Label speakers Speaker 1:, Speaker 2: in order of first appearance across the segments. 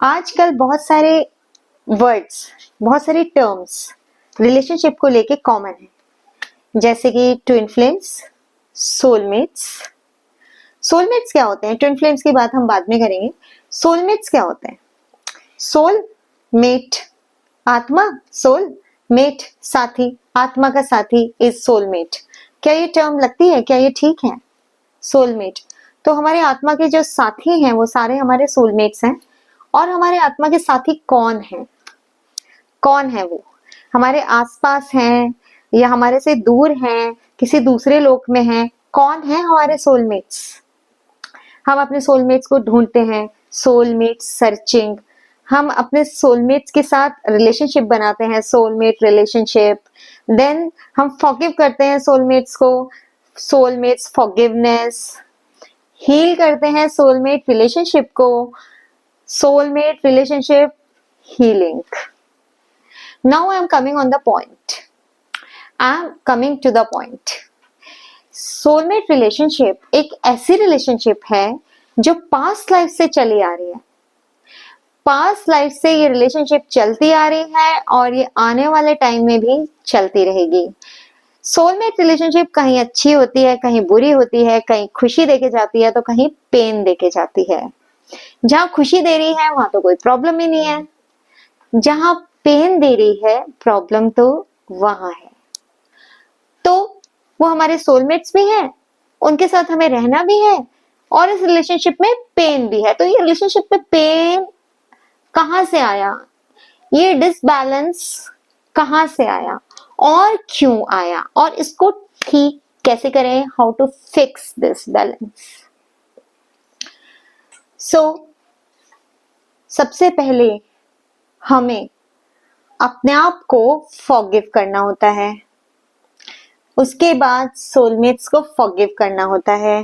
Speaker 1: आजकल बहुत सारे वर्ड्स, बहुत सारे टर्म्स रिलेशनशिप को लेके कॉमन है, जैसे कि ट्विन फ्लेम्स, सोलमेट्स। सोलमेट्स क्या होते हैं? ट्विन फ्लेम्स की बात हम बाद में करेंगे। सोलमेट्स क्या होते हैं? सोल मेट, आत्मा, सोल मेट साथी, आत्मा का साथी इज सोलमेट। क्या ये टर्म लगती है? क्या ये ठीक है? सोलमेट तो हमारे आत्मा के जो साथी हैं वो सारे हमारे सोलमेट्स हैं। और हमारे आत्मा के साथी कौन हैं? कौन है वो? हमारे आसपास हैं या हमारे से दूर हैं, किसी दूसरे लोक में हैं? कौन है हमारे सोलमेट्स? हम अपने सोलमेट्स को ढूंढते हैं, सोलमेट सर्चिंग। हम अपने सोलमेट्स के साथ रिलेशनशिप बनाते हैं, सोलमेट रिलेशनशिप। देन हम फॉरगिव करते हैं सोलमेट्स को, सोलमेट्स फॉरगिवनेस। हील करते हैं सोलमेट रिलेशनशिप को, soulmate relationship healing. Now I am coming on the point. I am coming to the point. Soulmate relationship एक ऐसी relationship है जो past life से चली आ रही है। past life से ये relationship चलती आ रही है और ये आने वाले टाइम में भी चलती रहेगी। सोलमेट रिलेशनशिप कहीं अच्छी होती है, कहीं बुरी होती है, कहीं खुशी देके जाती है तो कहीं पेन देके जाती है। जहां खुशी दे रही है वहां तो कोई प्रॉब्लम ही नहीं है, जहां पेन दे रही है प्रॉब्लम तो वहां है। तो वो हमारे सोलमेट्स भी हैं, उनके साथ हमें रहना भी है और इस रिलेशनशिप में पेन भी है। तो ये रिलेशनशिप में पेन कहां से आया? ये डिसबैलेंस कहां से आया और क्यों आया और इसको ठीक कैसे करें? How to fix this balance. सबसे पहले हमें अपने आप को फॉरगिव करना होता है, उसके बाद सोलमेट्स को फॉरगिव करना होता है,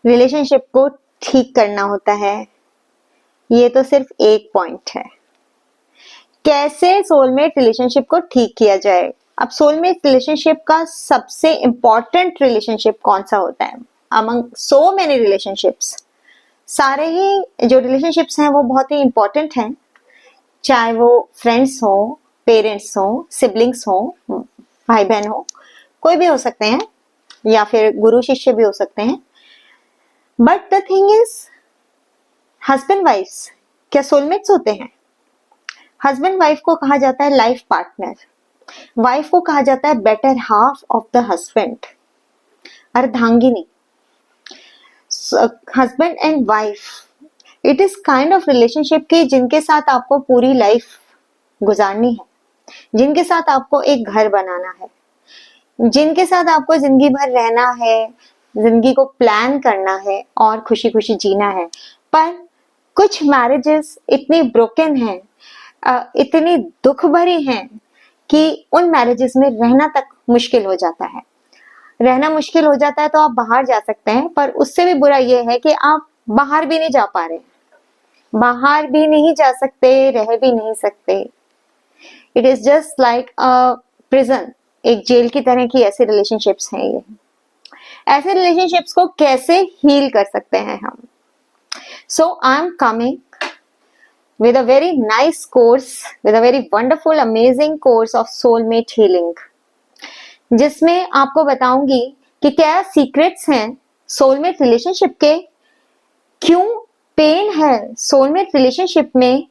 Speaker 1: रिलेशनशिप को ठीक करना होता है। ये तो सिर्फ एक पॉइंट है। कैसे सोलमेट रिलेशनशिप को ठीक किया जाए? अब सोलमेट रिलेशनशिप का सबसे इंपॉर्टेंट रिलेशनशिप कौन सा होता है? अमंग सो मेनी रिलेशनशिप्स, सारे ही जो रिलेशनशिप्स हैं वो बहुत ही इंपॉर्टेंट हैं, चाहे वो फ्रेंड्स हो, पेरेंट्स हो, सिबलिंग्स हो, भाई बहन हो, कोई भी हो सकते हैं या फिर गुरु शिष्य भी हो सकते हैं। But the thing is, husband wifes क्या सोलमेट्स होते हैं? हस्बैंड वाइफ को कहा जाता है लाइफ पार्टनर, वाइफ को कहा जाता है better half of the husband, अर्धांगिनी। Husband and wife it is kind of relationship की जिनके साथ आपको पूरी लाइफ गुजारनी है, जिनके साथ आपको एक घर बनाना है, जिनके साथ आपको जिंदगी भर रहना है, जिंदगी को प्लान करना है और खुशी खुशी जीना है। पर कुछ मैरिजेस इतनी ब्रोकन हैं, इतनी दुख भरी हैं कि उन मैरिजेस में रहना तक मुश्किल हो जाता है। रहना मुश्किल हो जाता है तो आप बाहर जा सकते हैं, पर उससे भी बुरा यह है कि आप बाहर भी नहीं जा पा रहे, बाहर भी नहीं जा सकते, रह भी नहीं सकते। It is just like a prison, एक जेल की तरह की ऐसे रिलेशनशिप्स हैं ये। ऐसे रिलेशनशिप्स को कैसे हील कर सकते हैं हम? So I am coming with a very nice course, with a very wonderful, amazing course of soulmate healing, जिसमें आपको बताऊंगी कि क्या सीक्रेट्स हैं सोलमेट रिलेशनशिप के, क्यों पेन है सोलमेट रिलेशनशिप में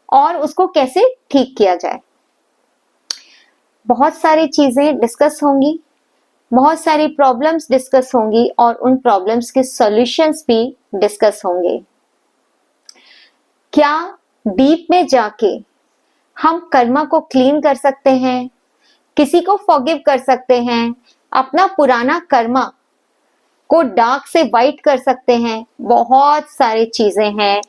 Speaker 1: और उसको कैसे ठीक किया जाए। बहुत सारी चीजें डिस्कस होंगी, बहुत सारी प्रॉब्लम्स डिस्कस होंगी और उन प्रॉब्लम्स के सॉल्यूशंस भी डिस्कस होंगे। क्या डीप में जाके हम कर्मा को क्लीन कर सकते हैं, किसी को फॉरगिव कर सकते हैं, अपना पुराना कर्मा को डार्क से वाइट कर सकते हैं। बहुत सारी चीजें हैं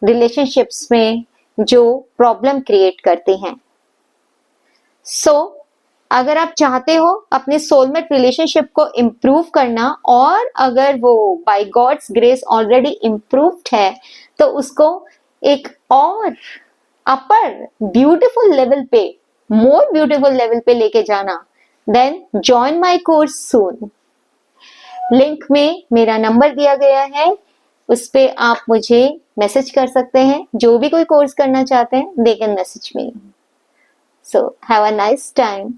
Speaker 1: रिलेशनशिप्स में जो प्रॉब्लम क्रिएट करती हैं। अगर आप चाहते हो अपने सोलमेट रिलेशनशिप को इम्प्रूव करना और अगर वो by God's grace already improved है तो उसको एक और अपर ब्यूटीफुल लेवल पे, मोर ब्यूटीफुल लेवल पे लेके जाना, then join my course soon. Link में मेरा नंबर दिया गया है, उस पे आप मुझे मैसेज कर सकते हैं। जो भी कोई कोर्स करना चाहते हैं, they can message me. So have a nice time.